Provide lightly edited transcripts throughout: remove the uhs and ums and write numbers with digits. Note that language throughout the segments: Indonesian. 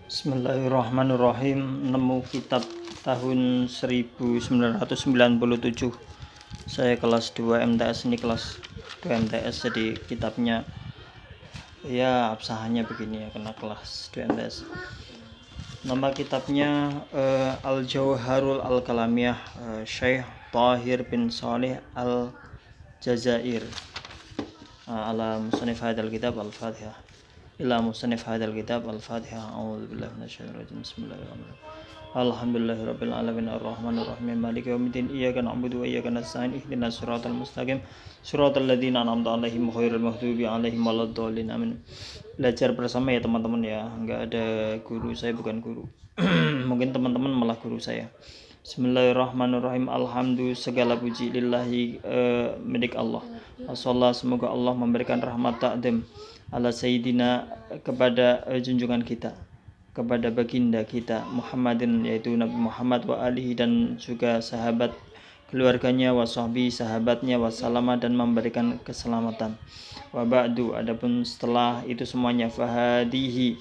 Bismillahirrahmanirrahim. Nemu kitab tahun 1997. Saya kelas 2 MTS, ini kelas 2 MTS, jadi kitabnya ya absahannya begini ya, kena kelas 2 MTS. Nama kitabnya Al-Jauharul Al-Kalamiyah, Syekh Tahir bin Saleh Al-Jazair. Ala musannif hadal kitab Al-Fatihah. Ila musannif hadal kitab Al-Fatihah. A'udzubillahi minasyaitonir rajim. Bismillahirrahmanirrahim. Alhamdulillahirabbil alamin arrahmanir rahim maliki yaumiddin iyyaka na'budu wa iyyaka nasta'in ihdinas siratal mustaqim siratal ladzina an'amta 'alaihim ghairil maghdubi 'alaihim waladdallin amin. Belajar bersama ya teman-teman ya, enggak ada guru, saya bukan guru. Mungkin teman-teman malah guru saya. Bismillahirrahmanirrahim. Alhamdulillah, segala puji lillahi, milik Allah. Wassallallahu, semoga Allah memberikan rahmat takdim ala sayyidina, kepada junjungan kita, kepada baginda kita Muhammadin, yaitu Nabi Muhammad, wa alihi, dan juga sahabat keluarganya, wa sahbi, sahabatnya, wa salama, dan memberikan keselamatan. Wa ba'du, adapun setelah itu semuanya, fahadihi,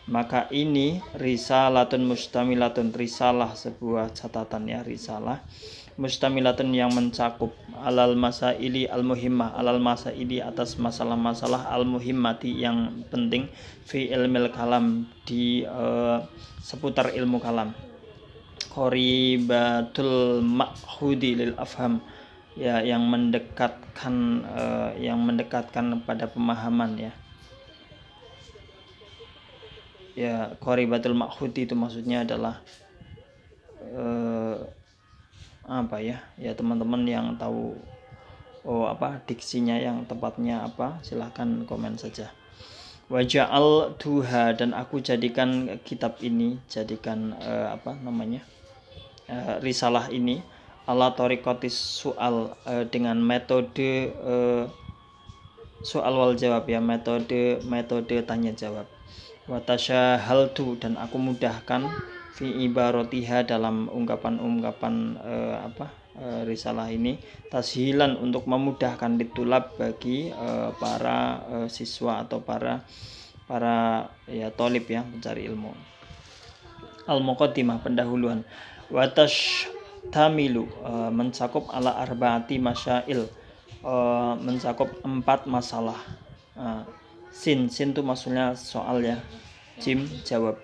maka ini risalatul mustamilatun, risalah, sebuah catatan ya, risalah mustamilatun yang mencakup alal masaili al-muhimmah, alal masaili, atas masalah-masalah al-muhimmati yang penting, fi ilmil kalam, di seputar ilmu kalam, qoribatul ma'hudi lil afham, ya, yang mendekatkan pada pemahaman ya. Ya, qoribatul ma'hudi itu maksudnya adalah apa ya teman-teman yang tahu diksinya yang tepatnya apa, silahkan komen saja. Waja'al tuha, dan aku jadikan kitab ini, jadikan risalah ini, ala tariqatis soal, dengan metode soal wal jawab ya, metode tanya jawab. Watasyahaltu, dan aku mudahkan, fi ibaratiha, dalam ungkapan-ungkapan risalah ini, tashilan, untuk memudahkan, ditulab, bagi para siswa atau para ya tolib ya, mencari ilmu. Al-muqaddimah, pendahuluan. Watashtamilu, mencakup ala arba'ati masyail, mencakup 4 masalah. Sin itu maksudnya soal ya, jim jawab.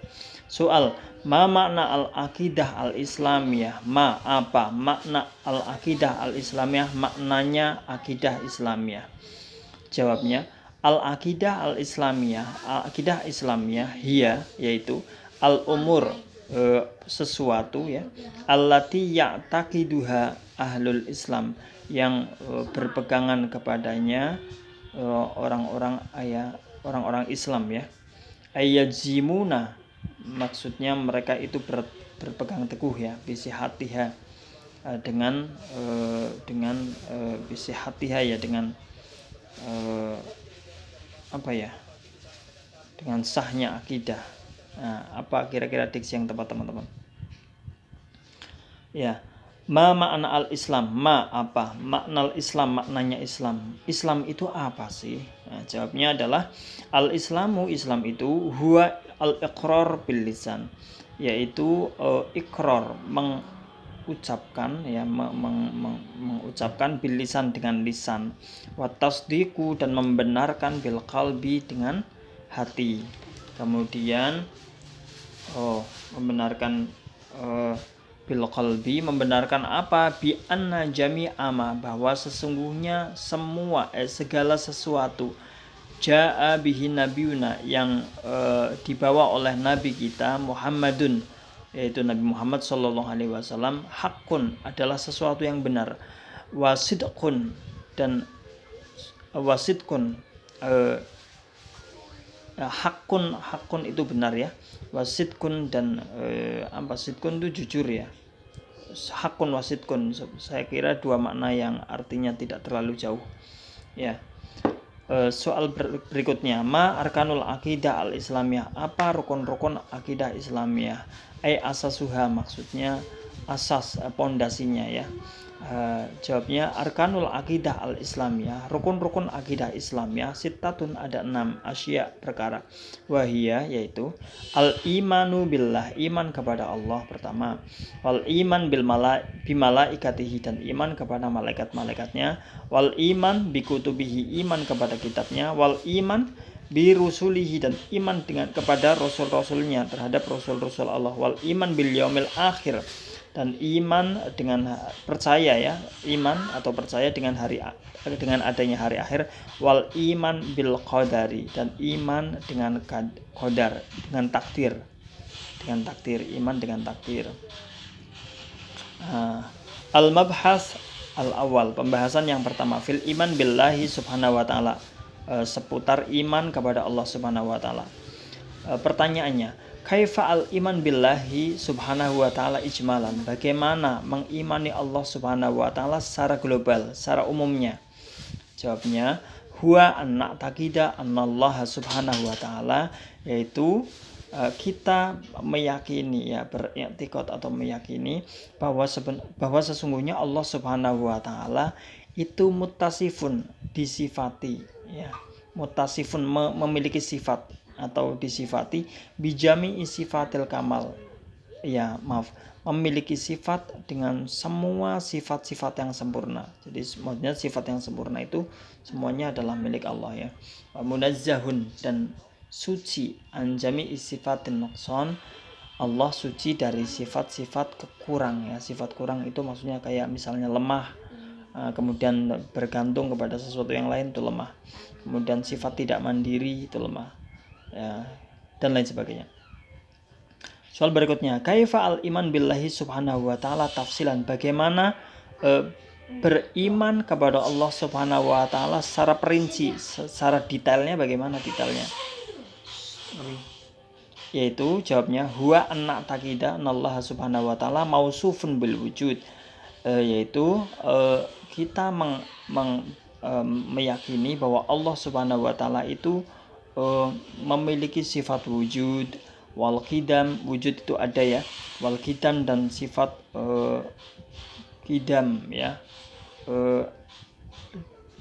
Soal, ma makna al-aqidah al-islamiyah, apa makna al-aqidah al-islamiyah, maknanya akidah islamiyah. Jawabnya, al-aqidah al-islamiyah, akidah islamiyah, hiya, yaitu al-umur, sesuatu ya, allati ya'taqiduha ahlul islam, yang berpegangan kepadanya orang-orang Islam ya. Ayadzimuna, maksudnya mereka itu berpegang teguh ya, bisihatiha, dengan bisihatiha ya, dengan dengan sahnya akidah. Apa kira-kira diksi yang tepat teman-teman? Ya, ma makna al-islam, apa makna al-islam, maknanya Islam. Islam itu apa sih? Jawabnya adalah al-islamu, Islam itu, huwa al-iqrar bil lisan, yaitu ikrar, mengucapkan ya, mengucapkan bil lisan, dengan lisan, wa tasdiqu, dan membenarkan bil qalbi, dengan hati. Kemudian membenarkan bil qalbi, membenarkan apa? Bi anna jami'a ma, bahwa sesungguhnya semua segala sesuatu, ja'a bihi nabiyuna, yang dibawa oleh nabi kita Muhammadun, yaitu Nabi Muhammad sallallahu alaihi wasallam, hakun, adalah sesuatu yang benar, wasidqun, dan wasidqun, hakun itu benar ya, wasidqun, dan sidqun itu jujur ya, hakun wasidqun, saya kira dua makna yang artinya tidak terlalu jauh ya. Soal berikutnya, ma arkanul akidah al-islamiyah, apa rukun-rukun akidah islamiyah, asasuha, maksudnya asas, pondasinya ya. Jawabnya arkanul akidah al-islamiyah, rukun-rukun akidah Islamiyah sittatun, ada 6 asya perkara. Wahia yaitu al-imanu billah, iman kepada Allah pertama, wal iman bimalaikatihi, dan iman kepada malaikat-malaikatnya, wal iman bikutubihi, iman kepada kitabnya, wal iman birusulihi, dan iman dengan kepada rasul-rasulnya, terhadap rasul-rasul Allah, wal iman bil yaumil akhir, dan iman dengan percaya ya, iman atau percaya dengan adanya hari akhir, wal iman bil qadari, dan iman dengan qadar, dengan takdir, iman dengan takdir. Al mabhas al awal, pembahasan yang pertama, fil iman billahi subhanahu wa ta'ala, seputar iman kepada Allah subhanahu wa ta'ala. Pertanyaannya, kaifa al iman billahi subhanahu wa ta'ala ijmalan, bagaimana mengimani Allah subhanahu wa ta'ala secara global, secara umumnya? Jawabnya, huwa an na'taqida annallaha subhanahu wa ta'ala, yaitu kita meyakini ya, beriktikad atau meyakini bahwa sesungguhnya Allah subhanahu wa ta'ala itu muttasifun, disifati ya, muttasifun, memiliki sifat atau disifati, bijami sifatil kamal ya, memiliki sifat dengan semua sifat-sifat yang sempurna. Jadi maksudnya sifat yang sempurna itu semuanya adalah milik Allah ya. Munazzahun, dan suci, anjami sifatin nuqsan, Allah suci dari sifat-sifat kekurang ya. Sifat kurang itu maksudnya kayak misalnya lemah, kemudian bergantung kepada sesuatu yang lain, itu lemah. Kemudian sifat tidak mandiri, itu lemah ya, dan lain sebagainya. Soal berikutnya, kaifa al iman billahi subhanahu wa ta'ala tafsilan, bagaimana beriman kepada Allah subhanahu wa ta'ala secara perinci, secara detailnya, bagaimana detailnya? Yaitu jawabnya, huwa an na'taqida anallaha subhanahu wa ta'ala mausufun bil wujud, yaitu kita meyakini bahwa Allah subhanahu wa ta'ala itu memiliki sifat wujud, wal qidam, wujud itu ada ya, wal qidam, dan sifat qidam ya,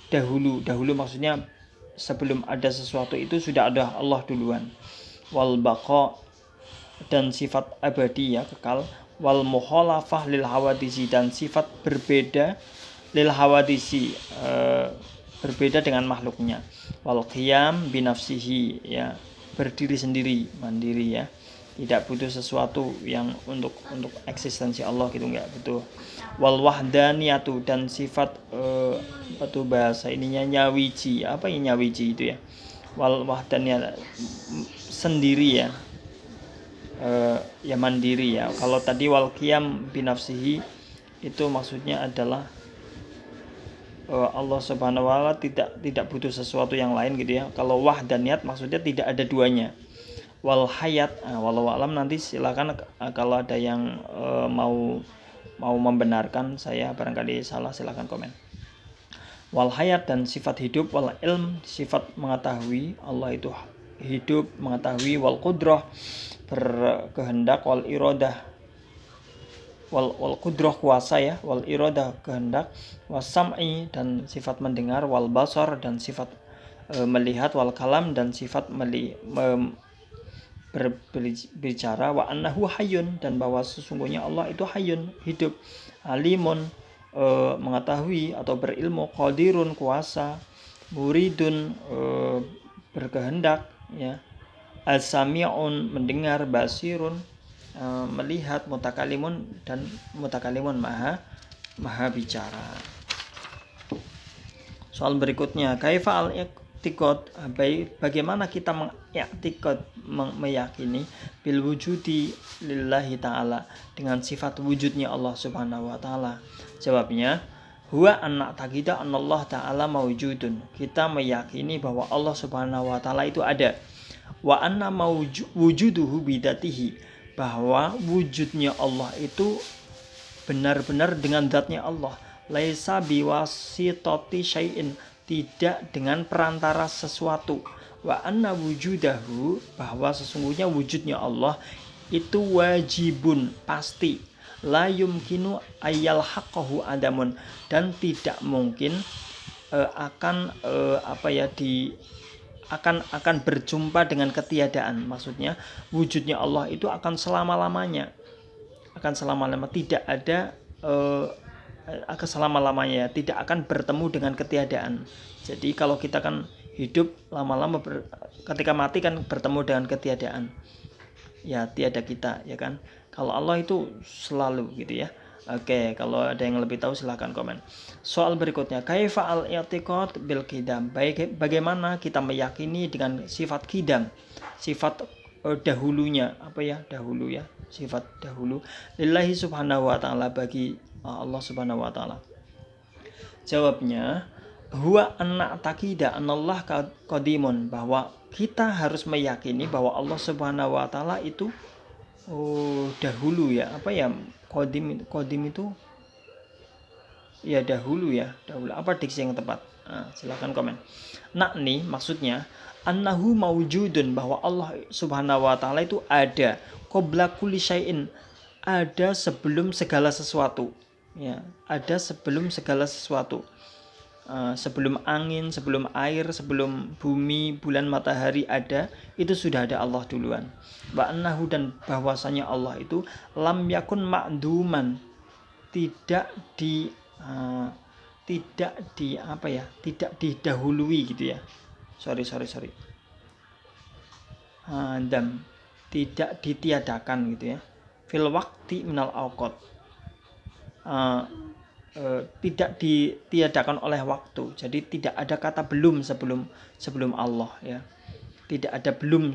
dahulu maksudnya sebelum ada sesuatu itu sudah ada Allah duluan, wal baqa, dan sifat abadi ya, kekal, wal mukhalafah lil hawadisi, dan sifat berbeda lil hawadisi, berbeda dengan makhluknya, wal qiyam binafsihi ya, berdiri sendiri, mandiri ya, tidak butuh sesuatu yang untuk eksistensi Allah gitu, enggak butuh. Wal wahdaniyatu, dan sifat batu bahasa ininya nyawiji, apa ini nyawiji itu ya, wal wahdaniyat, sendiri ya, ya mandiri ya. Kalau tadi wal qiyam binafsihi itu maksudnya adalah Allah subhanahu wa ta'ala tidak butuh sesuatu yang lain gitu ya. Kalau wahdaniyat maksudnya tidak ada duanya. Wal hayat, walau alam, nanti silakan kalau ada yang mau membenarkan saya, barangkali salah silakan komen. Wal hayat, dan sifat hidup, wal ilm, sifat mengetahui, Allah itu hidup mengetahui, wal qudrah, berkehendak, wal iradah, wal qudrah kuasa ya, wal iradah kehendak, wasam'i, dan sifat mendengar, wal basar, dan sifat melihat, wal kalam, dan sifat berbicara, wa annahu hayyun, dan bahwa sesungguhnya Allah itu hayyun, hidup, alimun, mengetahui atau berilmu, qadirun, kuasa, muridun, berkehendak ya, al-sami'un, mendengar, basirun, melihat, mutakalimun, dan mutakalimun, maha bicara. Soal berikutnya, kaifa al-i'tiqad, bagaimana kita mengiktikad, meyakini bil wujudi lillahi ta'ala, dengan sifat wujudnya Allah subhanahu wa ta'ala? Jawabnya, huwa an na'taqida anallah ta'ala mawjudun, kita meyakini bahwa Allah subhanahu wa ta'ala itu ada, wa anna wujuduhu bidatihi, bahwa wujudnya Allah itu benar-benar dengan zatnya Allah, laisa biwasitati syai'in, tidak dengan perantara sesuatu, wa anna wujudahu, bahwa sesungguhnya wujudnya Allah itu wajibun, pasti, la yumkinu ayyal haqqahu adamun, dan tidak mungkin akan akan berjumpa dengan ketiadaan. Maksudnya wujudnya Allah itu akan selama-lamanya, tidak ada akan selama-lamanya, tidak akan bertemu dengan ketiadaan. Jadi kalau kita kan hidup lama-lama ketika mati kan bertemu dengan ketiadaan, ya tiada kita, ya kan. Kalau Allah itu selalu gitu ya. Oke, kalau ada yang lebih tahu silahkan komen. Soal berikutnya, kaifa al-i'tiqad bil qidam, bagaimana kita meyakini dengan sifat qidam, sifat dahulunya, dahulu ya, sifat dahulu lillahi subhanahu wa ta'ala, bagi Allah subhanahu wa ta'ala. Jawabnya, huwa anna taqida anallah qadimun, bahwa kita harus meyakini bahwa Allah subhanahu wa ta'ala itu dahulu ya, qadim itu ya dahulu ya, apa diksi yang tepat? Silakan komen. Nakni, maksudnya annahu mawjudun, bahwa Allah subhanahu wa ta'ala itu ada, qabla kulli syai'in, ada sebelum segala sesuatu ya, ada sebelum segala sesuatu. Sebelum angin, sebelum air, sebelum bumi, bulan, matahari ada, itu sudah ada Allah duluan. Wa annahu, dan bahwasanya Allah itu lam yakun ma'duman, tidak didahului gitu ya. Sorry. Tidak ditiadakan gitu ya. Fil waqti minal awqat. Tidak ditiadakan oleh waktu. Jadi tidak ada kata belum sebelum Allah ya. Tidak ada belum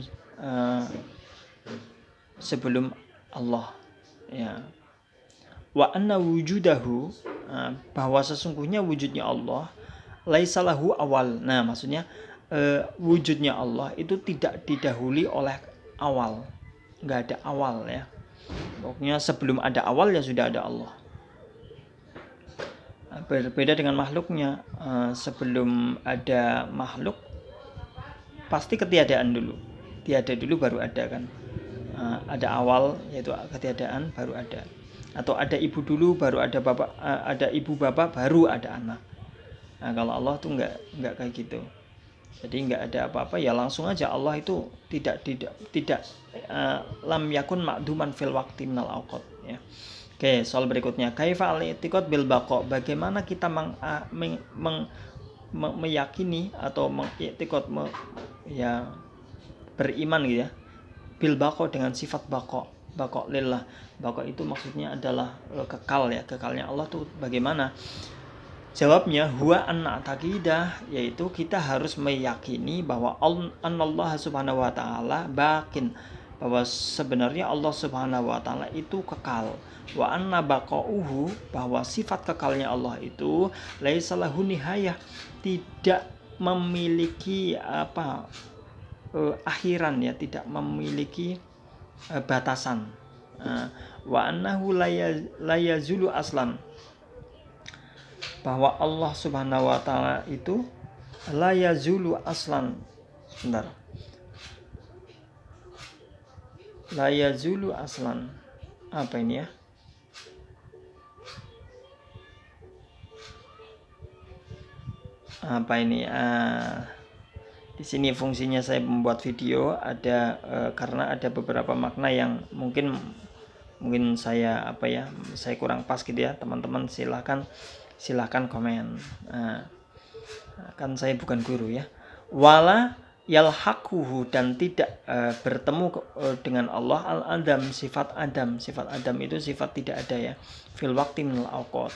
sebelum Allah ya. Wa anna wujudahu, bahwa sesungguhnya wujudnya Allah laisa lahu awal. Nah, maksudnya wujudnya Allah itu tidak didahului oleh awal. Enggak ada awal ya. Pokoknya sebelum ada awal ya sudah ada Allah. Berbeda dengan makhluknya, sebelum ada makhluk pasti ketiadaan dulu, tiada dulu baru ada kan. Ada awal yaitu ketiadaan baru ada, atau ada ibu dulu baru ada bapak, ada ibu bapak baru ada anak. Nah, kalau Allah tuh enggak kayak gitu. Jadi enggak ada apa-apa ya, langsung aja Allah itu tidak lam yakun ma'duman fil waqti minal awqat ya. Oke, soal berikutnya, kaifa al-i'tiqad bil baqa, bagaimana kita meyakini atau mengiktikad ya beriman gitu ya, bil baqa, dengan sifat baqa lillah. Baqa itu maksudnya adalah kekal ya, kekalnya Allah tuh bagaimana? Jawabnya, huwa anna taqidah, yaitu kita harus meyakini bahwa Allah subhanahu wa ta'ala baqin, bahwa sebenarnya Allah subhanahu wa ta'ala itu kekal. Wa anna baqa'uhu, bahwa sifat kekalnya Allah itu laisa lahu nihayah, tidak memiliki akhiran ya, tidak memiliki batasan. Wa annahu la yazulu aslan, bahwa Allah subhanahu wa ta'ala itu la yazulu aslan. Sebentar. La yazulu aslan. Apa ini ya? Apa ini? Di sini fungsinya saya membuat video ada karena ada beberapa makna yang mungkin saya saya kurang pas gitu ya. Teman-teman silahkan komen. Kan saya bukan guru ya. Wala yalhaquhu, dan tidak bertemu dengan Allah al-adam, sifat adam itu sifat tidak ada ya, fil waqti minal awqat.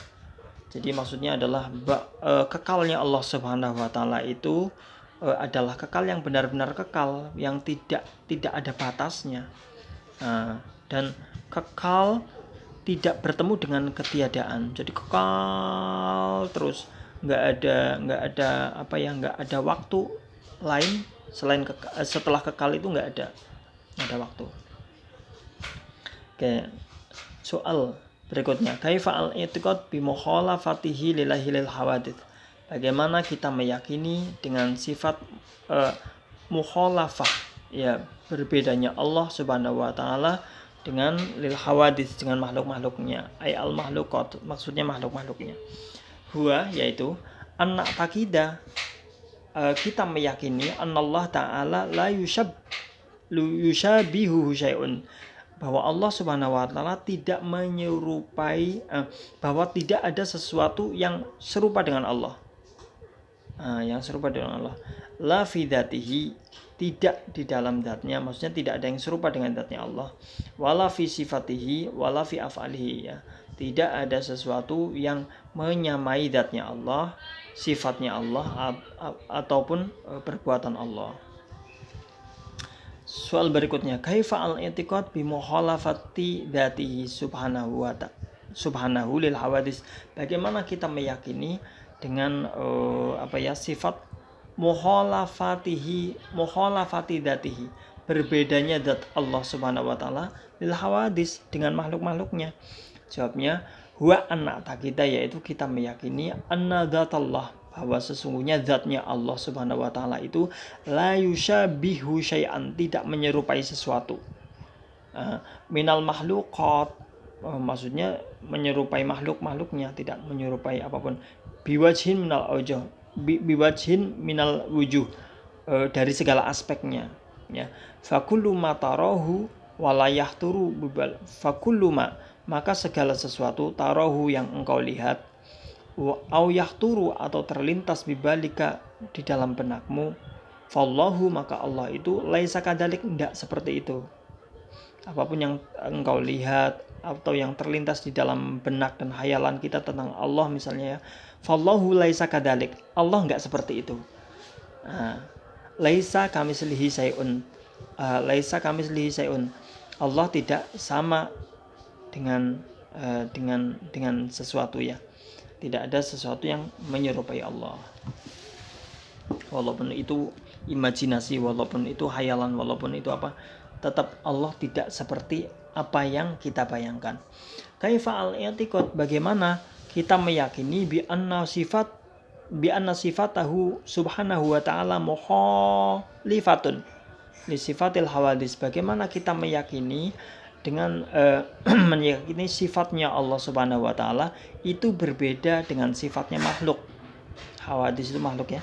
Jadi maksudnya adalah kekalnya Allah subhanahu wa ta'ala itu adalah kekal yang benar-benar kekal, yang tidak ada batasnya, dan kekal tidak bertemu dengan ketiadaan. Jadi kekal terus, nggak ada waktu lain selain setelah kekal itu nggak ada waktu. Oke, soal berikutnya, kaifa al-i'tiqad bi mukhalafatihi lillahi lil hawadits, bagaimana kita meyakini dengan sifat mukhalafah ya, berbedanya Allah subhanahu wa ta'ala dengan lil hawadits, dengan makhluk-makhluknya, ay al makhluqat, maksudnya makhluk-makhluknya. Huwa, yaitu anak takida, kita meyakini Allah Ta'ala la yushabihu syai'un, bahwa Allah Subhanahu wa taala tidak menyerupai, bahwa tidak ada sesuatu yang serupa dengan Allah. Yang serupa dengan Allah. La fi dzatihi, tidak di dalam zatnya, maksudnya tidak ada yang serupa dengan zatnya Allah. Wala fi sifatihi wala fi af'alihi, ya. Tidak ada sesuatu yang menyamai zatnya Allah, sifatnya Allah, ataupun perbuatan Allah. Soal berikutnya, kaifa al-i'tiqad bi mukhalafati dzatihi subhanahu lil hawadis. Bagaimana kita meyakini dengan sifat mukhalafati dzatihi, berbedanya zat Allah Subhanahu wa taala lil hawadis, dengan makhluk-makhluknya. Jawabnya, huwa anna kita, yaitu kita meyakini anna dzatullah, bahwa sesungguhnya zatnya Allah Subhanahu wa taala itu la yushabihu syai'an, tidak menyerupai sesuatu. Minal makhluqat, maksudnya menyerupai makhluk-makhluknya, tidak menyerupai apapun. Biwajhin minal aujuh, biwajhin minal wujuh, dari segala aspeknya, ya. Fakullu ma tarahu wala yahturu bibal, fakullu ma, maka segala sesuatu, tarahu yang engkau lihat, au yahturu atau terlintas, bibalika di dalam benakmu, fallahu, maka Allah itu laisa kadzalik, tidak seperti itu. Apapun yang engkau lihat atau yang terlintas di dalam benak dan hayalan kita tentang Allah misalnya, ya, fallahu laisa kadzalik, Allah enggak seperti itu. Laisa kamitslihi syai'un, laisa kamitslihi syai'un, Allah tidak sama dengan sesuatu, ya. Tidak ada sesuatu yang menyerupai Allah. Walaupun itu imajinasi, walaupun itu hayalan, walaupun itu apa, tetap Allah tidak seperti apa yang kita bayangkan. Kaifa al-i'tiqad, bagaimana kita meyakini bi anna sifatahu subhanahu wa ta'ala mukhalifatun li sifatil hawadis, bagaimana kita meyakini dengan meyakini sifatnya Allah Subhanahu wa taala itu berbeda dengan sifatnya makhluk. Hawadis itu makhluk, ya.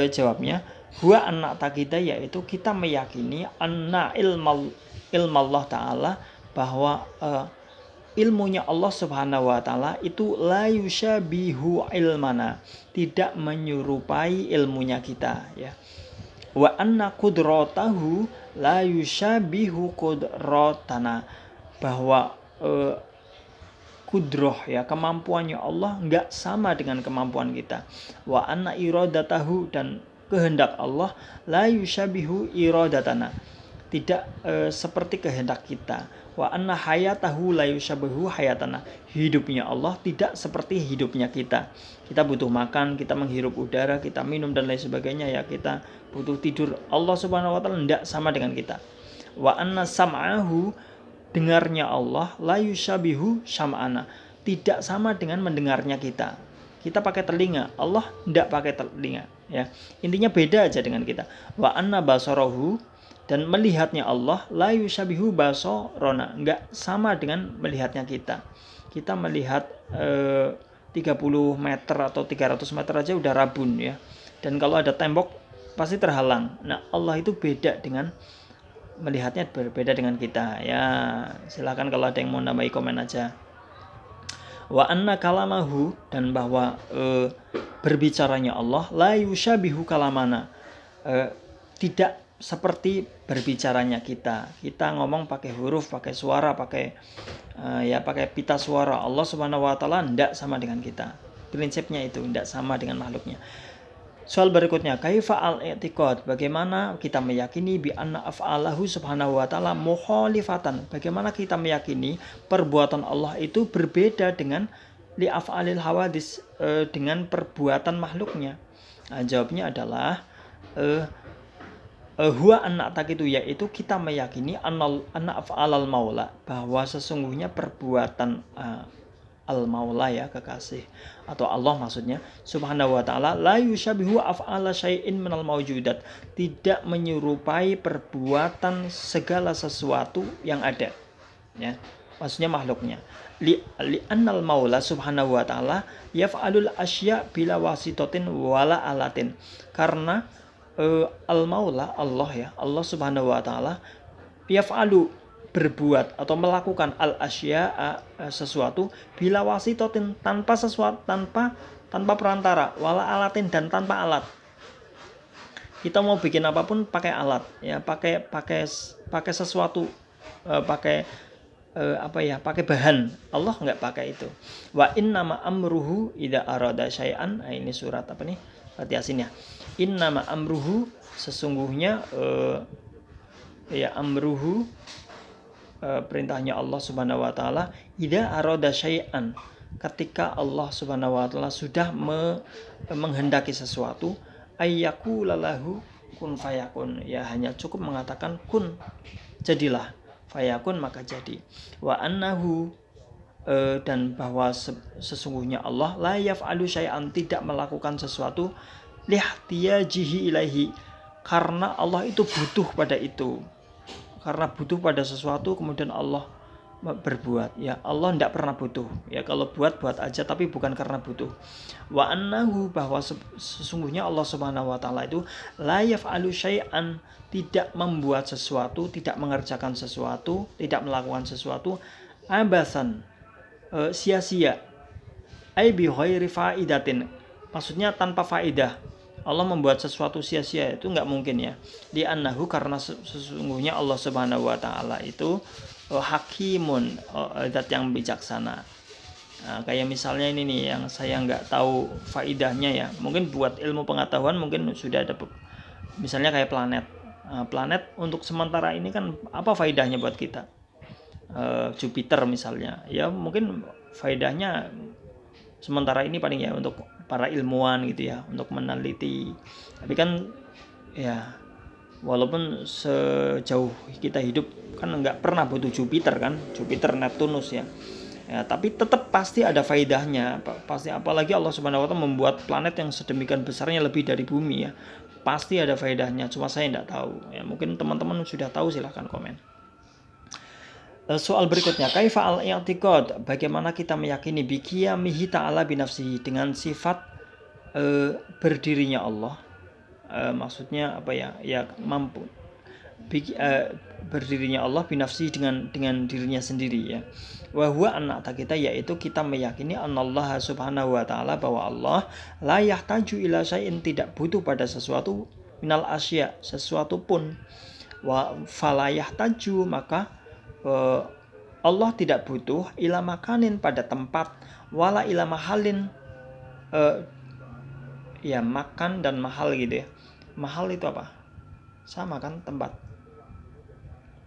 Jawabnya, huwa anna taqida, yaitu kita meyakini anna ilmallah ta'ala, bahwa ilmunya Allah Subhanahu wa taala itu la yushabihu ilmana, tidak menyerupai ilmunya kita, ya. Wa anna qudratahu la yushabihu qudratana, bahwa kudroh, ya, kemampuannya Allah enggak sama dengan kemampuan kita. Wa anna iradatahu, dan kehendak Allah la yushabihu iradatana, tidak seperti kehendak kita. Wa anna hayatahu la yushabihu hayatana, hidupnya Allah tidak seperti hidupnya kita. Kita butuh makan, kita menghirup udara, kita minum dan lain sebagainya, ya, kita butuh tidur. Allah Subhanahu wa taala tidak sama dengan kita. Wa anna sam'ahu, dengarnya Allah la yushabihu syam'ana, tidak sama dengan mendengarnya kita. Kita pakai telinga, Allah tidak pakai telinga, ya. Intinya beda aja dengan kita. Wa anna basarahu, dan melihatnya Allah la yushabihu basarona, enggak sama dengan melihatnya kita. Kita melihat 30 meter atau 300 meter aja udah rabun, ya. Dan kalau ada tembok pasti terhalang. Nah, Allah itu beda dengan melihatnya, berbeda dengan kita, ya. Silakan kalau ada yang mau nambahi komen aja. Wa anna kalamahu, dan bahwa berbicaranya Allah la yushabihu kalamana, tidak seperti berbicaranya kita. Kita ngomong pakai huruf, pakai suara, pakai pita suara. Allah Subhanahu wa taala tidak sama dengan kita. Prinsipnya itu tidak sama dengan makhluknya. Soal berikutnya, kaifa al-i'tiqad, bagaimana kita meyakini bi anna af'alahu subhanahu wa ta'ala mukhalifatan, bagaimana kita meyakini perbuatan Allah itu berbeda dengan li af'alil hawadis, dengan perbuatan makhluknya. Nah, jawabnya adalah huwa anna taqitu, yaitu kita meyakini anna af'alal maula, bahwa sesungguhnya perbuatan al-maula, ya, kekasih atau Allah maksudnya, subhanahu wa ta'ala la yushabihu af'ala syai'in minal mawjudat, tidak menyerupai perbuatan segala sesuatu yang ada. ya. Maksudnya makhluknya. Li annal maula subhanahu wa ta'ala yaf'alul asya bila wasitotin wala alatin. Karena al maula Allah ya, Allah subhanahu wa ta'ala yaf'alu berbuat atau melakukan al asya sesuatu bila wasitotin tanpa sesuatu, tanpa perantara, wala alatin dan tanpa alat. Kita mau bikin apapun pakai alat ya, pakai sesuatu, pakai pakai bahan. Allah nggak pakai itu. Wa innama amruhu idza arada syai'an. Ini surat apa nih? Surat Yasin ya. Innama amruhu, sesungguhnya amruhu, perintahnya Allah Subhanahu wa taala, idza arada syai'an, ketika Allah Subhanahu wa taala sudah menghendaki sesuatu, ayyakulalahu kun fayakun, ya hanya cukup mengatakan kun, jadilah, fayakun maka jadi. Wa annahu, dan bahwa sesungguhnya Allah la yaf'alu syai'an, tidak melakukan sesuatu lihtiyajihi ilaihi, karena Allah itu butuh pada itu, karena butuh pada sesuatu kemudian Allah berbuat ya. Allah tidak pernah butuh ya, kalau buat aja tapi bukan karena butuh. Wa annahu, bahwa sesungguhnya Allah Subhanahu wa taala itu la yaf'alu syai'an, tidak membuat sesuatu, tidak mengerjakan sesuatu, tidak melakukan sesuatu abasan, sia-sia, ai bi ghairi faidatin, maksudnya tanpa faidah. Allah membuat sesuatu sia-sia itu nggak mungkin ya. Di annahu, karena sesungguhnya Allah Subhanahu wa taala itu hakimun, zat yang bijaksana. Nah, kayak misalnya ini nih yang saya nggak tahu faidahnya ya, mungkin buat ilmu pengetahuan mungkin sudah ada, misalnya kayak planet. Planet untuk sementara ini kan apa faidahnya buat kita? Jupiter misalnya ya, mungkin faidahnya sementara ini paling ya untuk para ilmuwan gitu ya, untuk meneliti. Tapi kan ya, walaupun sejauh kita hidup kan nggak pernah butuh Jupiter kan, Jupiter, Neptunus ya. Ya, tapi tetap pasti ada faedahnya, pasti, apalagi Allah Subhanahu wa taala membuat planet yang sedemikian besarnya, lebih dari bumi ya. Pasti ada faedahnya, cuma saya nggak tahu. Ya, mungkin teman-teman sudah tahu, silahkan komen. Soal berikutnya, kaifa al-i'tiqad, bagaimana kita meyakini bi qiyamihi ta'ala bi nafsihi, dengan sifat berdirinya Allah. Maksudnya apa ya? Ya mampu. Berdirinya Allah binafsi, dengan dirinya sendiri ya. Wa huwa anak kita, yaitu kita meyakini anallaha subhanahu wa ta'ala, bahwa Allah la yahtaju ila syai'in, tidak butuh pada sesuatu, minal asya, sesuatu pun. Wa fala yahtaju, maka Allah tidak butuh ila makanin, pada tempat, wala ila mahalin, ya makan dan mahal gitu ya. Mahal itu apa? Sama kan, tempat.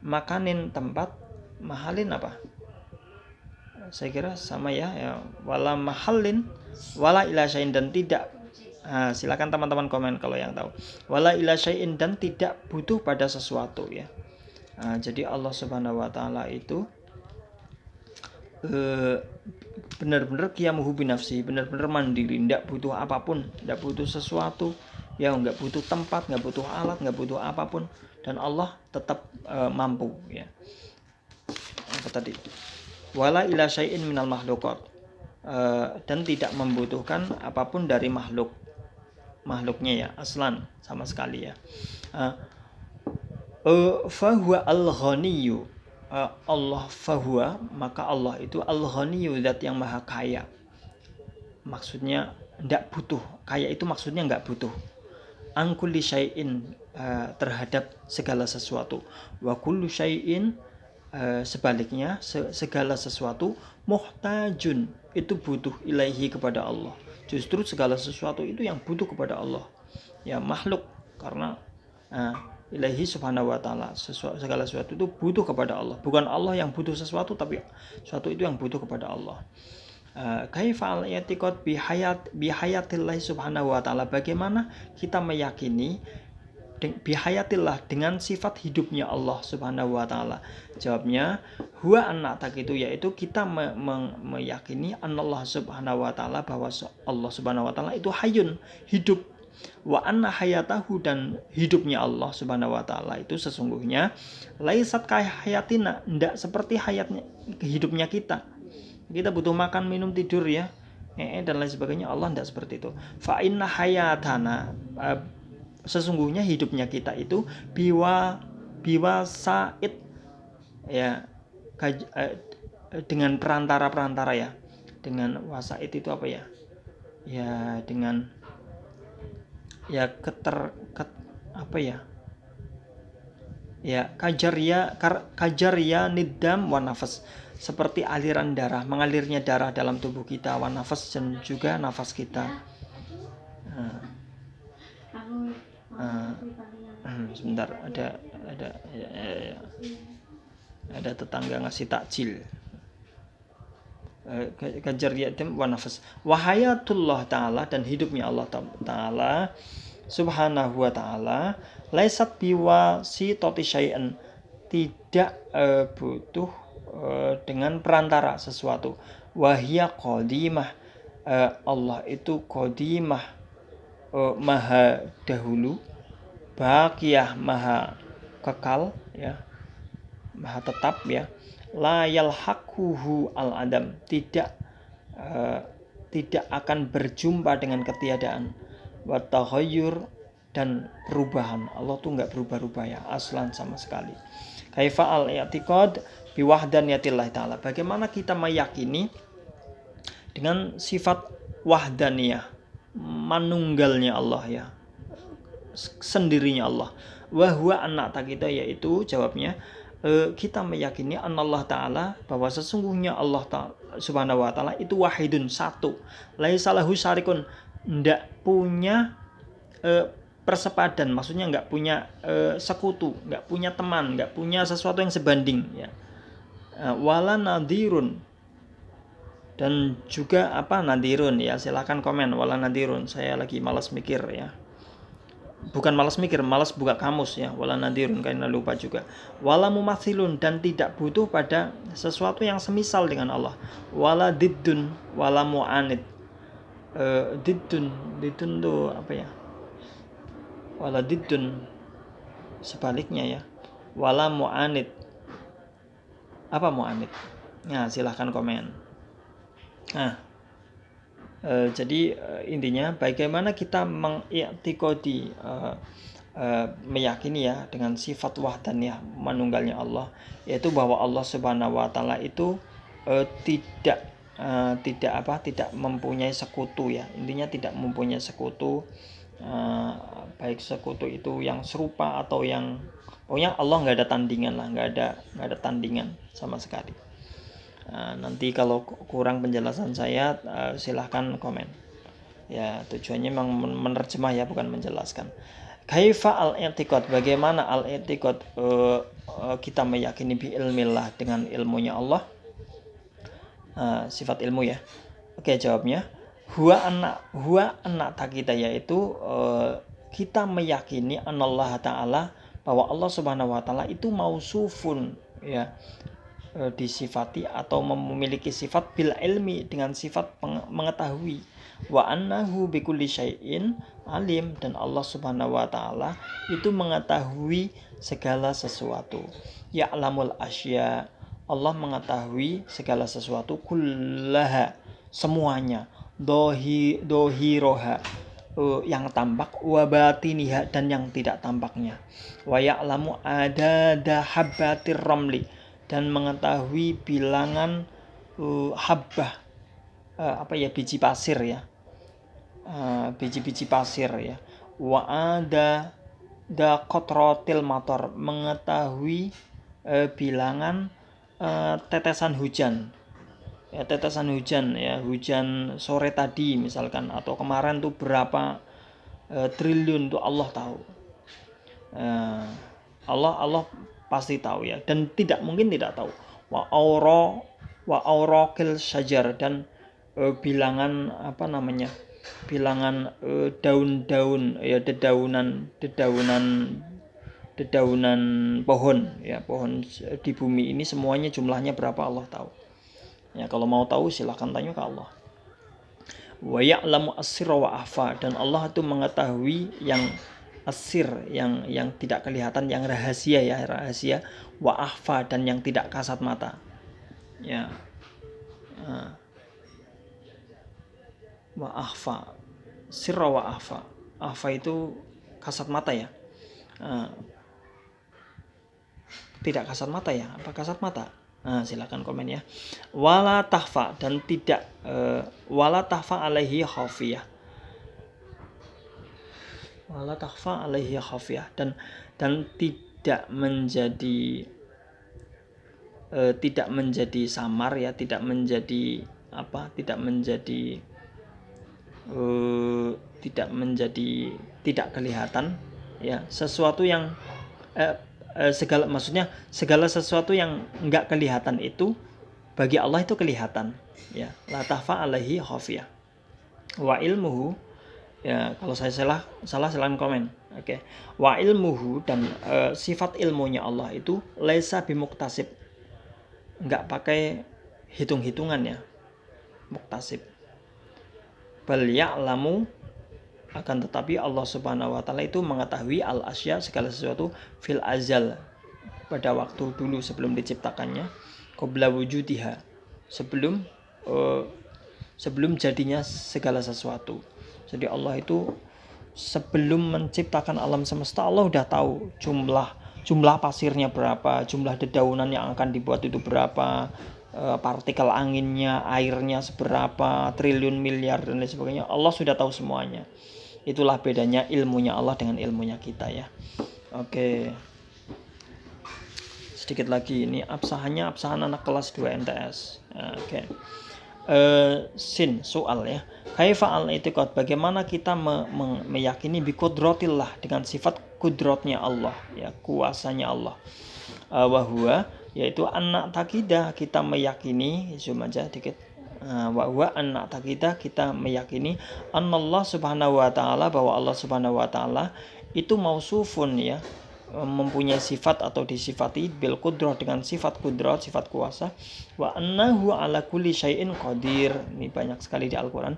Makanin tempat, mahalin apa? Saya kira sama ya, wala mahalin wala ila syai'in, dan tidak, silakan teman-teman komen kalau yang tahu. Wala ila syai'in, dan tidak butuh pada sesuatu ya. Jadi Allah Subhanahu wa taala itu benar-benar qiyamuhu binafsi, benar-benar mandiri, tidak butuh apapun, tidak butuh sesuatu ya, nggak butuh tempat, nggak butuh alat, nggak butuh apapun, dan Allah tetap mampu ya. Apa tadi? Wala ila syai'in minal makhluqat, dan tidak membutuhkan apapun dari makhluknya ya, aslan, sama sekali ya. Fahuwa al-ghaniyyu, Allah fahuwa, maka Allah itu al-ghaniyyu, zat yang maha kaya. Maksudnya tidak butuh, kaya itu maksudnya nggak butuh. An kulli syai'in, terhadap segala sesuatu. Wa kullu syai'in, sebaliknya segala sesuatu, muhtajun, itu butuh ilaihi, kepada Allah. Justru segala sesuatu itu yang butuh kepada Allah ya, makhluk, karena ilaihi subhanahu wa ta'ala, segala sesuatu itu butuh kepada Allah, bukan Allah yang butuh sesuatu, tapi sesuatu itu yang butuh kepada Allah. Kaifa al-i'tiqad bi hayatillah subhanahu wa ta'ala, bagaimana kita meyakini bi hayatillah, dengan sifat hidupnya Allah subhanahu wa ta'ala. Jawabnya huwa anak itu, yaitu kita meyakini anallah subhanahu wa ta'ala, bahwa Allah subhanahu wa ta'ala itu hayyun, hidup Wa anna hayatahu, dan hidupnya Allah Subhanahu wa taala itu sesungguhnya laisat hayatina, ndak seperti hidupnya kita. Kita butuh makan, minum, tidur ya. Dan lain sebagainya. Allah ndak seperti itu. Fa inna hayatana, sesungguhnya hidupnya kita itu biwa said ya, dengan perantara ya. Dengan wasaid itu apa ya? Ya dengan ya apa ya? Ya kajarya nidam wa nafas, seperti aliran darah, mengalirnya darah dalam tubuh kita, wa nafas, dan juga nafas kita. Sebentar, ada tetangga ngasih takjil. Kajarya nidam wa nafas, wa hayatullah ta'ala, dan hidupnya Allah ta'ala Subhanahu wa ta'ala laisat biwasitati syai'an, tidak butuh dengan perantara sesuatu. Wahya qadimah, Allah itu qadimah, maha dahulu, baqiyah, maha kekal ya, maha tetap ya. La yalhaquhu al-adam, tidak akan berjumpa dengan ketiadaan. Wa taghayyur, dan perubahan. Allah tuh enggak berubah-ubah ya, aslan sama sekali. Kaifa al-i'tiqad bi wahdaniyatillah ta'ala, bagaimana kita meyakini dengan sifat wahdaniyah, manunggalnya Allah ya, sendirinya Allah. Wa huwa anna kita, yaitu jawabnya kita meyakini Allah Ta'ala, bahwa sesungguhnya Allah Subhanahu wa Ta'ala itu wahidun, satu, laisa lahu syarikun, ndak punya persepadan, maksudnya nggak punya sekutu, nggak punya teman, nggak punya sesuatu yang sebanding ya. Wala nadirun, dan juga apa nadirun ya, silakan komen wala nadirun, saya lagi malas mikir ya, bukan malas mikir, malas buka kamus ya. Wala nadirun, karena lupa juga. Wala mumathilun, dan tidak butuh pada sesuatu yang semisal dengan Allah. Wala diddun, wala mu'anid. Diddun itu apa ya? Wala diddun sebaliknya ya. Wala mu'anid. Apa mu'anid? Nah, silahkan komen. Nah, jadi intinya bagaimana kita mengiktikadi, meyakini ya dengan sifat wahdaniyah, manunggalnya Allah, yaitu bahwa Allah Subhanahu wa taala itu tidak mempunyai sekutu ya. Intinya tidak mempunyai sekutu, baik sekutu itu yang serupa atau yang pokoknya Allah nggak ada tandingan lah, nggak ada tandingan sama sekali. Nanti kalau kurang penjelasan saya silahkan komen ya, tujuannya memang menerjemah ya, bukan menjelaskan. Kaifa al-i'tiqad, bagaimana al-i'tiqad, kita meyakini bi ilmillah, dengan ilmunya Allah, sifat ilmu ya. Oke, jawabnya huwa anna kita, yaitu kita meyakini anallah ta'ala, bahwa Allah Subhanahu wa taala itu mausufun ya, disifati atau memiliki sifat bil ilmi, dengan sifat mengetahui. Wa annahu bikulli syai'in alim, dan Allah Subhanahu wa taala itu mengetahui segala sesuatu. Ya'lamul asya, Allah mengetahui segala sesuatu, kullaha, semuanya, dohiroha, yang tampak, wa batiniha, dan yang tidak tampaknya. Wa ya'lamu adada habbatir ramli, dan mengetahui bilangan habbah, biji pasir ya, biji-biji pasir ya. Wa ada qatratil matar, mengetahui bilangan tetesan hujan ya, hujan sore tadi misalkan, atau kemarin tuh berapa triliun tuh Allah tahu. Allah pasti tahu ya, dan tidak mungkin tidak tahu. Wa auraqil syajar, dan bilangan bilangan daun-daun ya, dedaunan pohon ya, pohon di bumi ini semuanya jumlahnya berapa Allah tahu ya. Kalau mau tahu silahkan tanya ke Allah. wa ya'lamu as-sirra wa akhfa, dan Allah itu mengetahui yang asir, yang tidak kelihatan, yang rahasia ya, rahasia, wa akhfa, dan yang tidak kasat mata ya. Wa akhfa, sirra wa akhfa. Akhfa itu kasat mata ya. Tidak kasat mata ya, apa kasat mata? Silakan komen ya. Wala tahfa, dan tidak wala tahfa alaihi khafiyah. Wala tahfa alaihi khafiyah, dan tidak menjadi tidak menjadi samar ya, tidak menjadi apa? Tidak menjadi tidak kelihatan ya, sesuatu yang segala sesuatu yang enggak kelihatan itu bagi Allah itu kelihatan ya. La tahfa alaihi khafiyah. Wa ilmuhu ya, kalau saya salah silahkan komen. Oke. Wa ilmuhu, dan sifat ilmunya Allah itu laisa bimuktasib, enggak pakai hitung-hitungan ya, muktasib. Bal ya'lamu, akan tetapi Allah Subhanahu wa taala itu mengetahui al-asya, segala sesuatu, fil azal, pada waktu dulu sebelum diciptakannya, qabla wujudiha, sebelum jadinya segala sesuatu. Jadi Allah itu sebelum menciptakan alam semesta, Allah udah tahu jumlah pasirnya berapa, jumlah dedaunan yang akan dibuat itu berapa, partikel anginnya, airnya seberapa, triliun miliar dan lain sebagainya. Allah sudah tahu semuanya. Itulah bedanya ilmunya Allah dengan ilmunya kita ya. Oke. Sedikit lagi, ini absahannya absahan anak kelas 2 MTS. Oke. Sin, soal ya. Kaifa al-i'tiqad, bagaimana kita meyakini bi qudratillah, dengan sifat kudratnya Allah ya, kuasanya Allah. Wa huwa, yaitu anak takidah, kita meyakini, zoom aja dikit. Wa huwa anak takidah, kita meyakini annallah subhanahu wa ta'ala, bahwa Allah subhanahu wa ta'ala itu mausufun ya, mempunyai sifat atau disifati bil qudrah, dengan sifat kudrat, sifat kuasa. Wa annahu ala kulli syai'in qadir, ini banyak sekali di Al-Quran,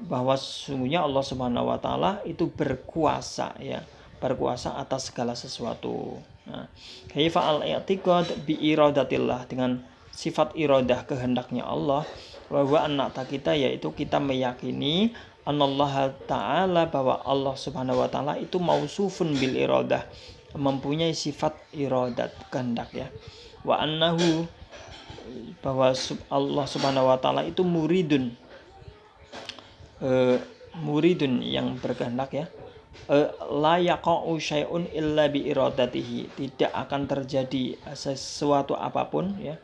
bahwa sesungguhnya Allah subhanahu wa ta'ala itu berkuasa ya, berkuasa atas segala sesuatu. Kaifa al-i'tiqad bi iradatillah, dengan sifat iradah, kehendaknya Allah. Wa huwa anak kita, yaitu kita meyakini anallah ta'ala, bahwa Allah subhanahu wa ta'ala itu mausufun bil iradah, mempunyai sifat iradat, kehendak ya. Wa annahu, bahwa Allah subhanahu wa ta'ala itu muridun yang berkehendak ya. La yaqa'u syai'un illa bi iradatihi, tidak akan terjadi sesuatu apapun ya,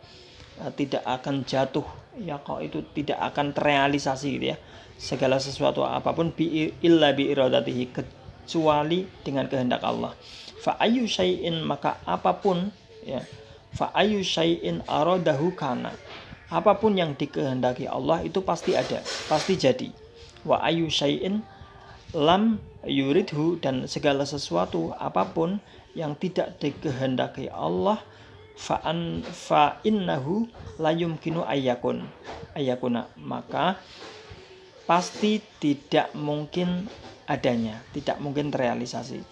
tidak akan jatuh ya, kok itu tidak akan terrealisasi gitu ya, segala sesuatu apapun illa bi iradatihi, kecuali dengan kehendak Allah. Fa ayyu syai'in, maka apapun ya, fa ayyu syai'in aradahu kana, apapun yang dikehendaki Allah itu pasti ada, pasti jadi. Wa ayyu syai'in lam yuridhu, dan segala sesuatu apapun yang tidak dikehendaki Allah, fa innahu la yumkinu ayyakuna, maka pasti tidak mungkin adanya, tidak mungkin terrealisasi.